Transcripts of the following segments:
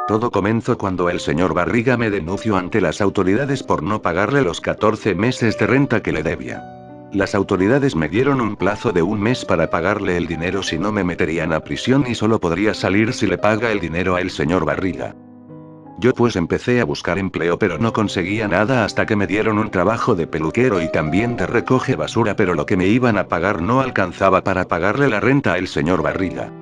Todo comenzó cuando el señor Barriga me denunció ante las autoridades por no pagarle los 14 meses de renta que le debía. Las autoridades me dieron un plazo de un mes para pagarle el dinero, si no me meterían a prisión y solo podría salir si le paga el dinero al señor Barriga. Yo pues empecé a buscar empleo pero no conseguía nada hasta que me dieron un trabajo de peluquero y también de recoge basura, pero lo que me iban a pagar no alcanzaba para pagarle la renta al señor Barriga.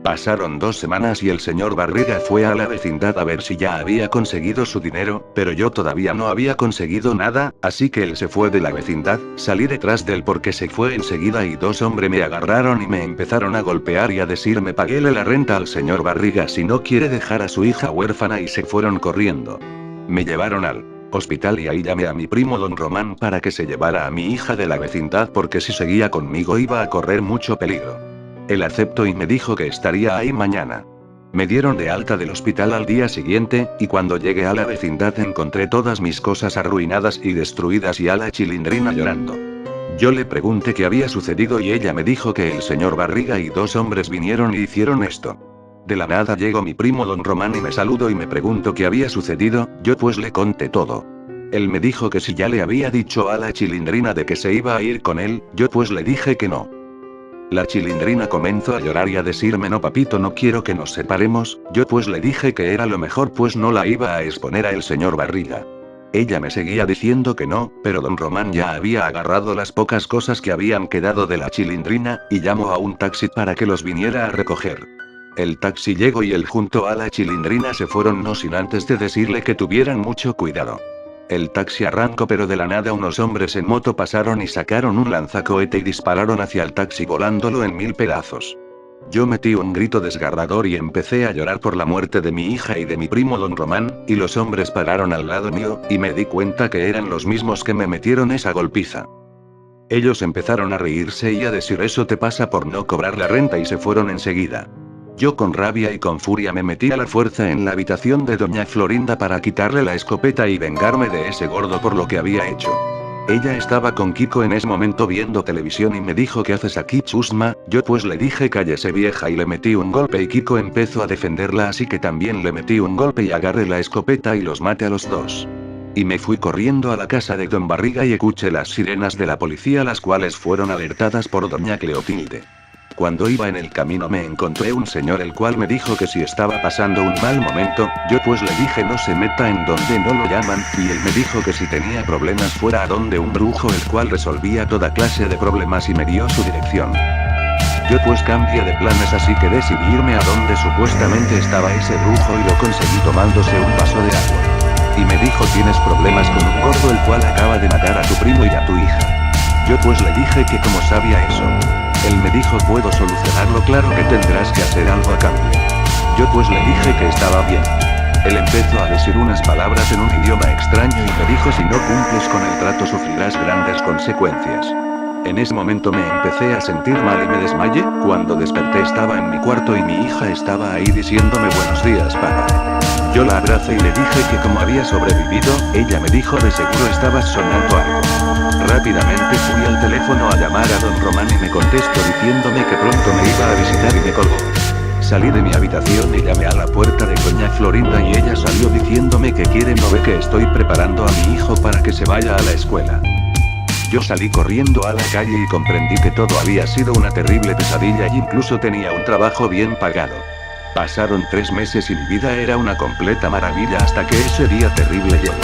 Pasaron 2 semanas y el señor Barriga fue a la vecindad a ver si ya había conseguido su dinero, pero yo todavía no había conseguido nada, así que él se fue de la vecindad, salí detrás de él porque se fue enseguida y 2 hombres me agarraron y me empezaron a golpear y a decirme paguéle la renta al señor Barriga si no quiere dejar a su hija huérfana, y se fueron corriendo. Me llevaron al hospital y ahí llamé a mi primo don Román para que se llevara a mi hija de la vecindad porque si seguía conmigo iba a correr mucho peligro. Él aceptó y me dijo que estaría ahí mañana. Me dieron de alta del hospital al día siguiente, y cuando llegué a la vecindad encontré todas mis cosas arruinadas y destruidas y a la Chilindrina llorando. Yo le pregunté qué había sucedido y ella me dijo que el señor Barriga y 2 hombres vinieron y hicieron esto. De la nada llegó mi primo don Román y me saludó y me preguntó qué había sucedido, yo pues le conté todo. Él me dijo que si ya le había dicho a la Chilindrina de que se iba a ir con él, yo pues le dije que no. La Chilindrina comenzó a llorar y a decirme no papito, no quiero que nos separemos, yo pues le dije que era lo mejor pues no la iba a exponer a el señor Barriga. Ella me seguía diciendo que no, pero don Román ya había agarrado las pocas cosas que habían quedado de la Chilindrina, y llamó a un taxi para que los viniera a recoger. El taxi llegó y él junto a la Chilindrina se fueron, no sin antes de decirle que tuvieran mucho cuidado. El taxi arrancó pero de la nada unos hombres en moto pasaron y sacaron un lanzacohete y dispararon hacia el taxi volándolo en 1000 pedazos. Yo metí un grito desgarrador y empecé a llorar por la muerte de mi hija y de mi primo don Román, y los hombres pararon al lado mío, y me di cuenta que eran los mismos que me metieron esa golpiza. Ellos empezaron a reírse y a decir eso te pasa por no cobrar la renta, y se fueron enseguida. Yo con rabia y con furia me metí a la fuerza en la habitación de doña Florinda para quitarle la escopeta y vengarme de ese gordo por lo que había hecho. Ella estaba con Kiko en ese momento viendo televisión y me dijo ¿qué haces aquí, chusma? Yo pues le dije cállese vieja y le metí un golpe y Kiko empezó a defenderla, así que también le metí un golpe y agarré la escopeta y los maté a los 2. Y me fui corriendo a la casa de don Barriga y escuché las sirenas de la policía, las cuales fueron alertadas por doña Cleotilde. Cuando iba en el camino me encontré un señor el cual me dijo que si estaba pasando un mal momento, yo pues le dije no se meta en donde no lo llaman, y él me dijo que si tenía problemas fuera a donde un brujo el cual resolvía toda clase de problemas y me dio su dirección. Yo pues cambié de planes, así que decidí irme a donde supuestamente estaba ese brujo y lo conseguí tomándose un vaso de agua. Y me dijo tienes problemas con un gordo el cual acaba de matar a tu primo y a tu hija. Yo pues le dije que como sabía eso. Él me dijo puedo solucionarlo, claro que tendrás que hacer algo a cambio. Yo pues le dije que estaba bien. Él empezó a decir unas palabras en un idioma extraño y me dijo si no cumples con el trato sufrirás grandes consecuencias. En ese momento me empecé a sentir mal y me desmayé. Cuando desperté estaba en mi cuarto y mi hija estaba ahí diciéndome buenos días papá. Yo la abracé y le dije que como había sobrevivido, ella me dijo de seguro estabas soñando algo. Rápidamente fui al teléfono a llamar a don Román y me contestó diciéndome que pronto me iba a visitar y me colgó. Salí de mi habitación y llamé a la puerta de doña Florinda y ella salió diciéndome que quiere no ve que estoy preparando a mi hijo para que se vaya a la escuela. Yo salí corriendo a la calle y comprendí que todo había sido una terrible pesadilla y incluso tenía un trabajo bien pagado. Pasaron 3 meses y mi vida era una completa maravilla hasta que ese día terrible llegó.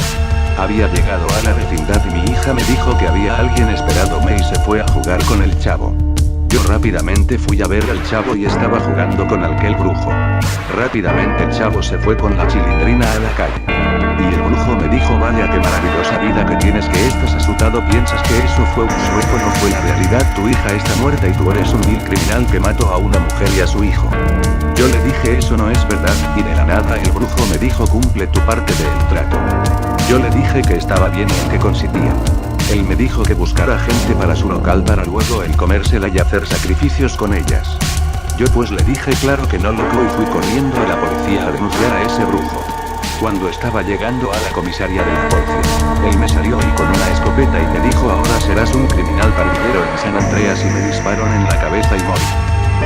Había llegado a la vecindad y mi hija me dijo que había alguien esperándome y se fue a jugar con el chavo. Yo rápidamente fui a ver al chavo y estaba jugando con aquel brujo. Rápidamente el chavo se fue con la Chilindrina a la calle. Y el brujo me dijo vaya qué maravillosa vida que tienes, que estás asustado, piensas que eso fue un sueño, no fue la realidad, tu hija está muerta y tú eres un vil criminal que mató a una mujer y a su hijo. Yo le dije eso no es verdad, y de la nada el brujo me dijo cumple tu parte del trato. Yo le dije que estaba bien y en qué consistía. Él me dijo que buscara gente para su local para luego él comérsela y hacer sacrificios con ellas. Yo pues le dije claro que no loco y fui corriendo a la policía a denunciar a ese brujo. Cuando estaba llegando a la comisaría de la policía, él me salió ahí con una escopeta y me dijo ahora serás un criminal pandillero en San Andreas, y me dispararon en la cabeza y morí.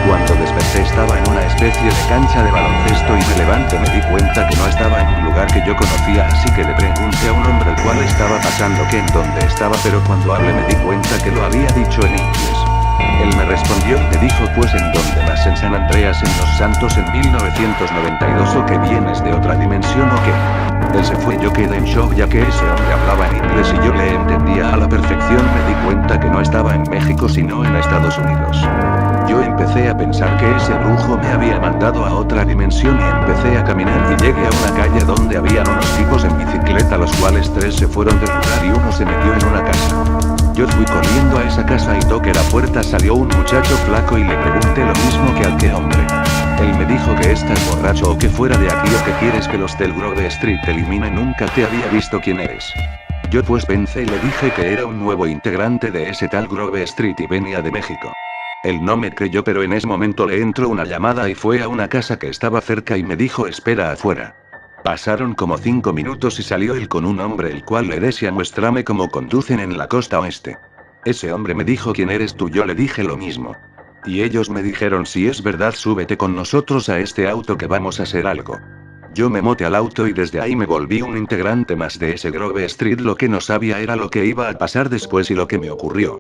Cuando desperté estaba en una especie de cancha de baloncesto y me levanté me di cuenta que no estaba en un lugar que yo conocía, así que le pregunté a un hombre el cual estaba pasando que en dónde estaba, pero cuando hablé me di cuenta que lo había dicho en inglés. Él me respondió y me dijo, pues en dónde más, en San Andreas en Los Santos en 1992, o que vienes de otra dimensión o qué. Él se fue y yo quedé en shock ya que ese hombre hablaba en inglés y yo le entendía a la perfección. Me di cuenta que no estaba en México sino en Estados Unidos. Yo empecé a pensar que ese brujo me había mandado a otra dimensión y empecé a caminar y llegué a una calle donde habían unos tipos en bicicleta, los cuales 3 se fueron del lugar y uno se metió en una casa. Yo fui corriendo a esa casa y toqué la puerta, salió un muchacho flaco y le pregunté lo mismo que al que hombre. Él me dijo que estás borracho o que fuera de aquí o que quieres que los del Grove Street te eliminen, nunca te había visto quién eres. Yo pues pensé y le dije que era un nuevo integrante de ese tal Grove Street y venía de México. Él no me creyó, pero en ese momento le entró una llamada y fue a una casa que estaba cerca y me dijo espera afuera. Pasaron como 5 minutos y salió él con un hombre el cual le decía muéstrame cómo conducen en la costa oeste. Ese hombre me dijo ¿quién eres tú? Yo le dije lo mismo. Y ellos me dijeron si es verdad súbete con nosotros a este auto que vamos a hacer algo. Yo me monté al auto y desde ahí me volví un integrante más de ese Grove Street. Lo que no sabía era lo que iba a pasar después y lo que me ocurrió.